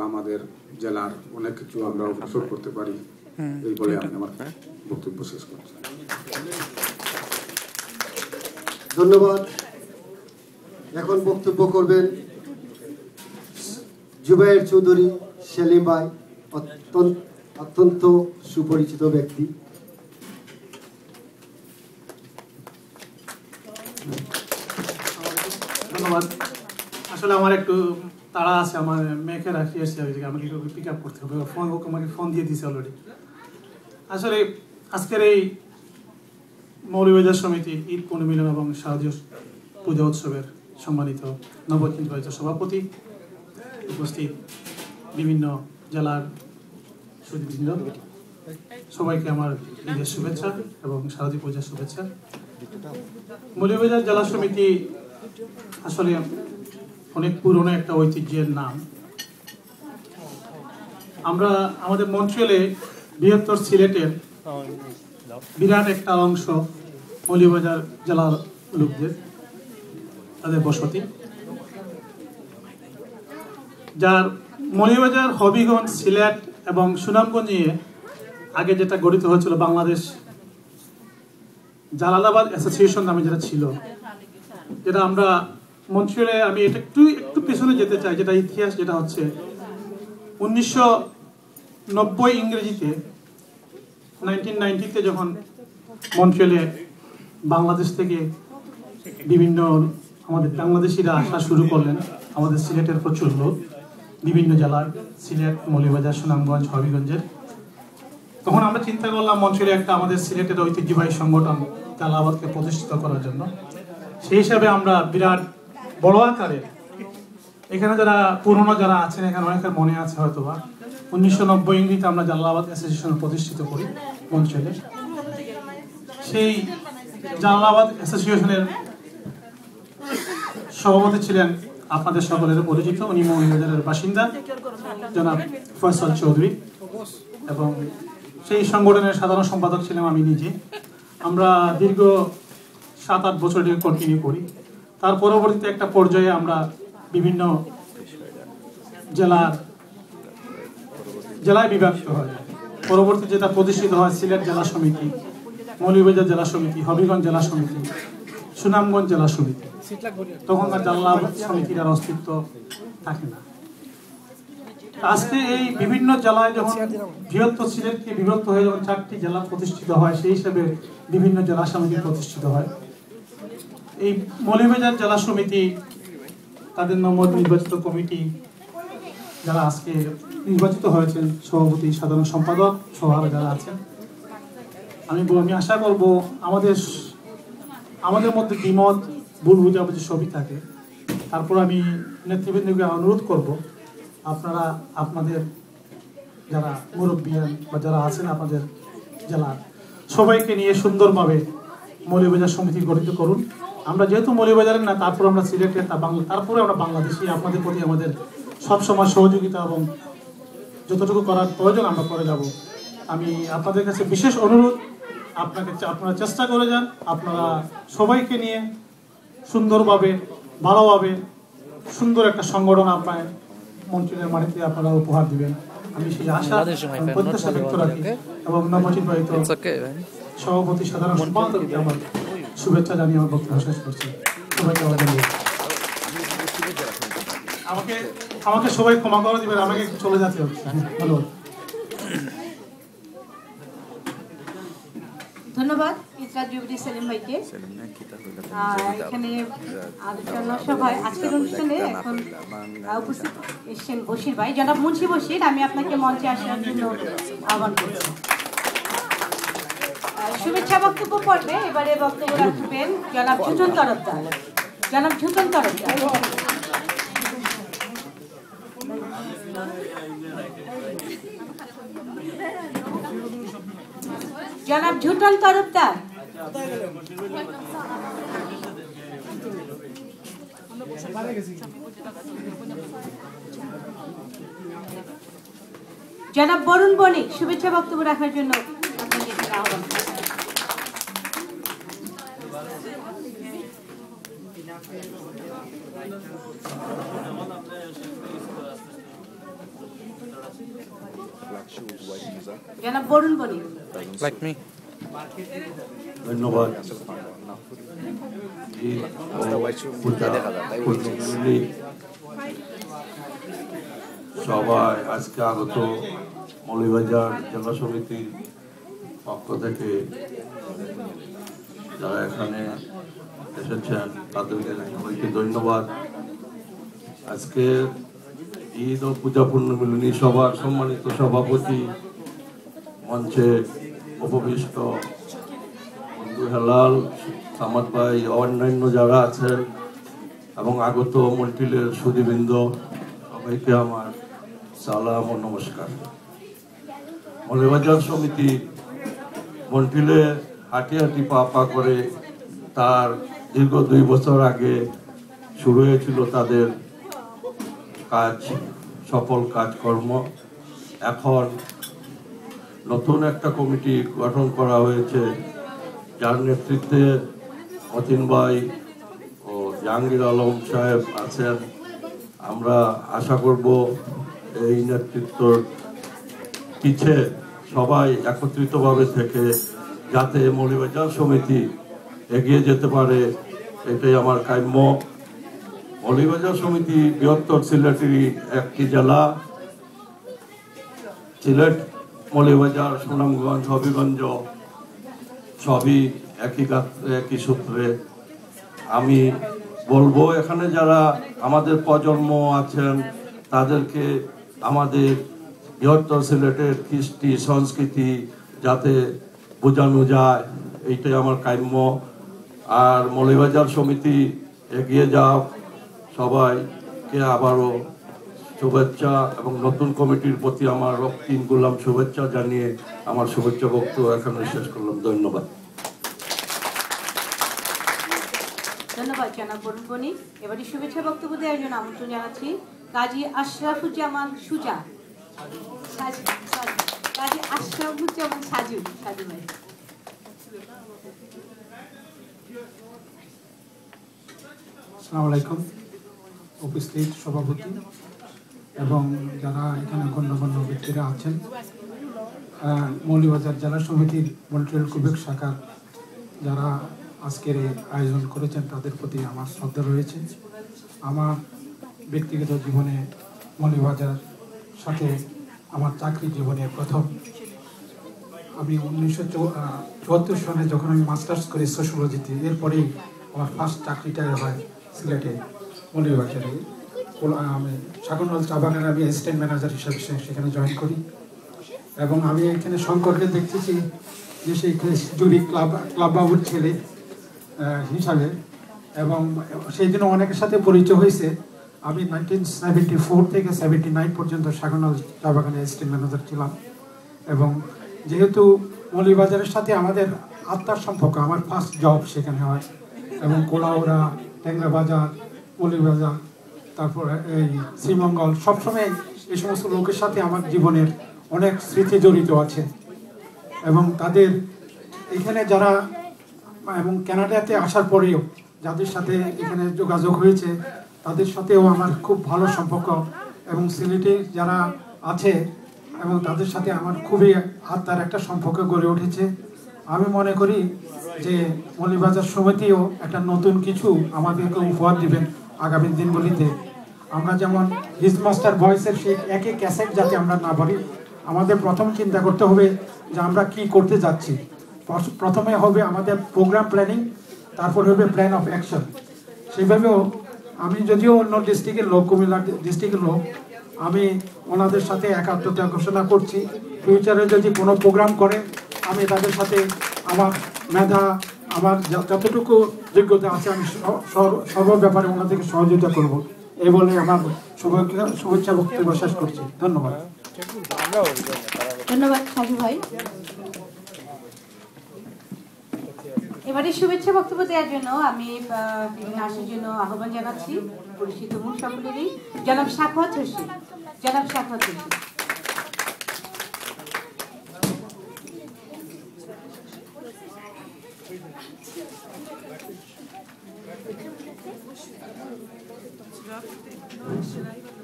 আমাদের জেলার অনেক কিছু আমরা অগ্রসর করতে পারি এই বলে আমি আমার বক্তব্য শেষ করছি। ধন্যবাদ। এখন বক্তব্য করবেন জুবায়ের চৌধুরী সেলিম ভাই, অত্যন্ত সুপরিচিত ব্যক্তি। ধন্যবাদ। আসলে আমার একটু তাড়া আছে, আমার মেয়েকে রাখি এসে আমাকে পিক আপ করতে হবে, আমাকে ফোন দিয়ে দিয়েছে অলরেডি। আসলে আজকের এই মৌলভীবাজার সমিতি ঈদ পুনর্মিলন এবং শারদীয় পূজা উৎসবের সম্মানিত নবনির্বাচিত সভাপতি, উপস্থিত বিভিন্ন জেলার সুদীবৃন্দ, সবাইকে আমার ঈদের শুভেচ্ছা এবং শারদীয় পূজার শুভেচ্ছা। মৌলভীবাজার জেলা সমিতি আসলে অনেক পুরনো একটা ঐতিহ্যের নাম। আমরা আমাদের মন্ট্রিয়ালে বৃহত্তর সিলেটের বিরাট একটা অংশ মৌলভীবাজার জেলার লোকদের, তাদের বসতি, যার মৌলভীবাজার, হবিগঞ্জ, সিলেট এবং সুনামগঞ্জ নিয়ে আগে যেটা গঠিত হয়েছিল বাংলাদেশ জালালাবাদ অ্যাসোসিয়েশন নামে যেটা ছিল, যেটা আমরা মন্ট্রিয়ালে, আমি এটা একটু পেছনে যেতে চাই, যেটা ইতিহাস, যেটা হচ্ছে 1990 ইংরেজিতে 1990-তে যখন মন্ট্রিয়ালে বাংলাদেশ থেকে বিভিন্ন আমাদের বাংলাদেশিরা আসা শুরু করলেন, আমাদের সিলেটের প্রচুর লোক, বিভিন্ন জেলার, সিলেট, মৌলভীবাজার, সুনামগঞ্জ, হবিগঞ্জের, তখন আমরা চিন্তা করলাম মন্ট্রিয়ালে একটা আমাদের সিলেটের ঐতিহ্যবাহী সংগঠন জালালাবাদকে প্রতিষ্ঠিত করার জন্য। সেই হিসাবে আমরা বিরাট বড় আকারে, এখানে যারা পুরনো যারা আছেন, এখানে অনেকের মনে আছে হয়তোবা 1990 ইংরেজিতে আমরা জালালাবাদ অ্যাসোসিয়েশন প্রতিষ্ঠিত করি মন্ট্রিয়ালে। সেই জালালাবাদ অ্যাসোসিয়েশনের সভাপতি ছিলেন আপনাদের সকলের পরিচিত, উনি মৌলভীবাজারের বাসিন্দা জনাব ফয়সাল চৌধুরী, এবং সেই সংগঠনের সাধারণ সম্পাদক ছিলাম আমি নিজে। আমরা দীর্ঘ 7-8 বছর এটাকে কন্টিনিউ করি। তার পরবর্তীতে একটা পর্যায়ে আমরা বিভিন্ন জেলায় বিভক্ত হয়। পরবর্তী যেটা প্রতিষ্ঠিত হয় সিলেট জেলা সমিতি, মৌলভীবাজার জেলা সমিতি, হবিগঞ্জ জেলা সমিতি, সুনামগঞ্জ জেলা সমিতি। তখন আর জালালাবাদ সমিতির আর অস্তিত্ব থাকে না। আজকে এই বিভিন্ন জেলায় যখন বৃহত্তর সিলেটকে বিভক্ত হয়ে যখন 4টি জেলা প্রতিষ্ঠিত হয়, সেই হিসাবে বিভিন্ন জেলা সমিতি প্রতিষ্ঠিত হয়। এই মৌলভীবাজার জেলা সমিতি, তাদের নবনির্বাচিত কমিটি যারা আজকে নির্বাচিত হয়েছেন, সভাপতি, সাধারণ সম্পাদক সহ যারা আছেন, আমি আশা করব আমাদের মধ্যে দ্বিমত, ভুল বুঝাবুঝি সবই থাকে। তারপর আমি নেতৃবৃন্দকে অনুরোধ করব, আপনারা আপনাদের যারা মুরব্বিয়ান বা যারা আছেন আপনাদের জেলার, সবাইকে নিয়ে সুন্দরভাবে মৌলভীবাজার সমিতি গঠিত করুন। আমরা যেহেতু মৌলভীবাজারের না, তারপর আমরা সিলেটের, তারপরে আমরা বাংলাদেশি, আপনাদের প্রতি আমাদের সবসময় সহযোগিতা এবং যতটুকু করার প্রয়োজন আমরা করে যাব। আমি আপনাদের কাছে বিশেষ অনুরোধ, আপনারা চেষ্টা করে যান, আপনারা সবাইকে নিয়ে সুন্দরভাবে, ভালোভাবে, সুন্দর একটা সংগঠন আপনার মন্ত্রীদের মাটিতে আপনারা উপহার দিবেন, আমি সেই আশা প্রত্যাশা ব্যক্ত রাখি। এবং নবনির্বাচিত সভাপতি, সাধারণ সম্পাদককে আমার শুভেচ্ছা জানিয়ে আমার বক্তব্য শেষ করছি। সবাইকে আমাকে সবাই ক্ষমা করে দিবেন, আমাকে একটু চলে যেতে হচ্ছে। ধন্যবাদ। ধন্যবাদ ইসরাত জুবলি সেলিম ভাইকে। এখানে আলোচনা সভায় আজকের অনুষ্ঠানে এখন উপস্থিত এসেছেন বশির ভাই, জনাব মুন্সি বশির। আমি আপনাকে মঞ্চে আসার জন্য আহ্বান করছি। শুভেচ্ছা বক্তব্য পর্বে এবারে বক্তব্য রাখবেন জনাব ঝুটন তরফদার। জনাব ঝুটন তরফদার। জনাব ঝুটন তরফদার। জনাব বরুণ বণিক শুভেচ্ছা বক্তব্য রাখার জন্য আপনাকে আহ্বান করছি। জনাব বরুণ বণিক। Like me. ধন্যবাদ। সবাই আজকে আগত মৌলভীবাজার জেলা সমিতির পক্ষ থেকে যারা এখানে এসেছেন তাদেরকে সবাইকে ধন্যবাদ। আজকে ঈদ ও পূজা পূর্ণমিলনী সভার সম্মানিত সভাপতি, মঞ্চে উপবিষ্ট বন্ধু হেলাল, সামাদ ভাই, অন্যান্য যারা আছেন এবং আগত মন্ডলের সুধীবৃন্দ, সবাইকে আমার সালাম ও নমস্কার। মৌলভীবাজার সমিতি মন্ডলে হাঁটি হাঁটি পা পা করে তার দীর্ঘ 2 বছর আগে শুরু হয়েছিল তাদের কাজ, সফল কাজকর্ম। এখন নতুন একটা কমিটি গঠন করা হয়েছে, যার নেতৃত্বে মতিন ভাই ও জাহাঙ্গীর আলম সাহেব আছেন। আমরা আশা করব এই নেতৃত্বর পিছে সবাই একত্রিতভাবে থেকে যাতে মৌলভীবাজার সমিতি এগিয়ে যেতে পারে, এটাই আমার কাম্য। মৌলভীবাজার সমিতি বৃহত্তর সিলেটেরই একটি জেলা। সিলেট, মৌলভীবাজার, সুনামগঞ্জ, হবিগঞ্জ সবই একই সূত্রে। আমি বলবো এখানে যারা আমাদের প্রজন্ম আছেন তাদেরকে আমাদের বৃহত্তর সিলেটের কৃষ্টি সংস্কৃতি যাতে বোঝানো যায়, এইটাই আমার কাম্য। আর মৌলভীবাজার সমিতি এগিয়ে যাও, সবাইকে আবারও শুভেচ্ছা এবং নতুন কমিটির প্রতি আমার রক্তিম গোলাম শুভেচ্ছা জানিয়ে আমার শুভেচ্ছা বক্তব্য এখানে শেষ করলাম। ধন্যবাদ। ধন্যবাদ জনাব বরুণ বণিক। এবারে শুভেচ্ছা বক্তব্য দেওয়ার জন্য আমন্ত্রণ জানাচ্ছি কাজী আশরাফুজ্জামান সুজা, কাজী আশরাফুজ্জামান সাজু ভাই। আসসালামু আলাইকুম। উপস্থিত সভাপতি এবং যারা এখানে গণ্যমান্য ব্যক্তিরা আছেন, মৌলভীবাজার জেলা সমিতির মন্ট্রিয়াল কুবেক শাখার যারা আজকের এই আয়োজন করেছেন তাদের প্রতি আমার শ্রদ্ধা রয়েছে। আমার ব্যক্তিগত জীবনে মৌলভীবাজার সাথে আমার চাকরি জীবনে প্রথম আমি 1974 সালে যখন আমি মাস্টার্স করি সোশ্যোলজিতে, এরপরেই আমার ফার্স্ট চাকরিটা হয় সিলেটে মৌলভীবাজারে। আমি শাকনল চা বাগানের আমি অ্যাসিস্ট্যান্ট ম্যানেজার হিসাবে সেখানে জয়েন করি এবং আমি এখানে শঙ্করকে দেখতেছি যে সেই জুরি ক্লাব বাবুর ছেলে হিসাবে, এবং সেই দিনও অনেকের সাথে পরিচয় হয়েছে। আমি 1974 থেকে 79 পর্যন্ত শাকনল চা বাগানের অ্যাসিস্ট্যান্ট ম্যানেজার ছিলাম এবং যেহেতু মৌলভীবাজারের সাথে আমাদের আত্মার সম্পর্ক, আমার ফার্স্ট জব সেখানে হয় এবং কোলাউড়া, ট্যাংরা বাজার, মৌলভীবাজার, তারপরে এই শ্রীমঙ্গল, সবসময় এই সমস্ত লোকের সাথে আমার জীবনের অনেক স্মৃতি জড়িত আছে এবং তাদের এখানে যারা এবং কানাডাতে আসার পরেও যাদের সাথে এখানে যোগাযোগ হয়েছে তাদের সাথেও আমার খুব ভালো সম্পর্ক এবং সিলেটে যারা আছে এবং তাদের সাথে আমার খুবই আত্মার একটা সম্পর্ক গড়ে উঠেছে। আমি মনে করি যে মৌলভীবাজার সমিতিও একটা নতুন কিছু আমাদেরকে উপহার দিবেন আগামী দিনগুলিতে। আমরা যেমন হিজ মাস্টার ভয়েসের সেই একই ক্যাসেট যাতে আমরা না পারি, আমাদের প্রথম চিন্তা করতে হবে যে আমরা কি করতে যাচ্ছি। প্রথমে হবে আমাদের প্রোগ্রাম প্ল্যানিং, তারপর হবে প্ল্যান অফ অ্যাকশন। সেইভাবেও আমি যদিও অন্য ডিস্ট্রিক্টের লোক, কুমিল্লা ডিস্ট্রিক্টের লোক, আমি ওনাদের সাথে একাত্মতা ঘোষণা করছি। ফিউচারে যদি কোনো প্রোগ্রাম করে আমি তাদের সাথে আমার মেধা, আমার যতটুকু যোগ্যতা আছে আমি সর্ব ব্যাপারে ওনাদেরকে সহযোগিতা করব, এই বলে আমার শুভেচ্ছা বক্তব্য শেষ করছি। ধন্যবাদ। ধন্যবাদ সাজু ভাই। এবারে শুভেচ্ছা বক্তব্য দেওয়ার জন্য আমি আসার জন্য আহ্বান জানাচ্ছি পরিচিত মুখ সকলেরই জনাব সাখাওয়াত হোসেন। জনাব সাখাওয়াত হোসেন। Should I?